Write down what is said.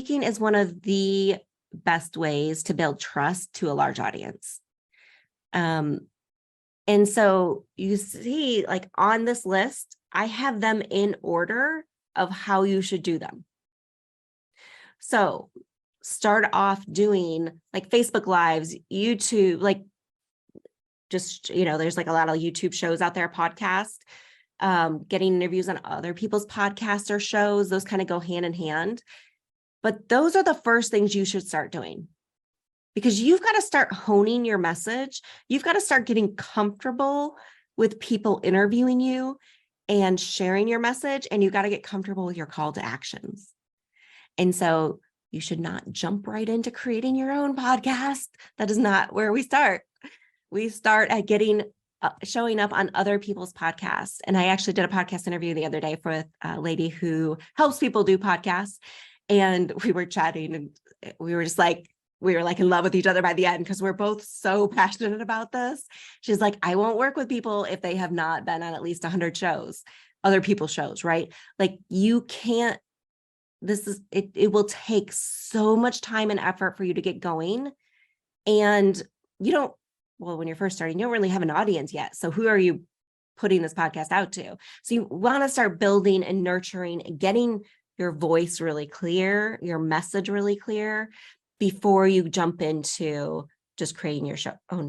Speaking is one of the best ways to build trust to a large audience. And so you see, like on this list, I have them in order of how you should do them. So start off doing like Facebook Lives, YouTube, like just, there's like a lot of YouTube shows out there, podcasts, getting interviews on other people's podcasts or shows. Those kind of go hand in hand. But those are the first things you should start doing, because you've got to start honing your message. You've got to start getting comfortable with people interviewing you and sharing your message, and you got to get comfortable with your call to actions. And so you should not jump right into creating your own podcast. That is not where we start. We start at showing up on other people's podcasts. And I actually did a podcast interview the other day with a lady who helps people do podcasts. And we were chatting, and we were in love with each other by the end, because we're both so passionate about this. She's like, I won't work with people if they have not been on at least 100 shows, other people's shows, right? Like you can't, it will take so much time and effort for you to get going. And when you're first starting, you don't really have an audience yet. So who are you putting this podcast out to? So you want to start building and nurturing and getting your voice really clear, your message really clear, before you jump into just creating your own show.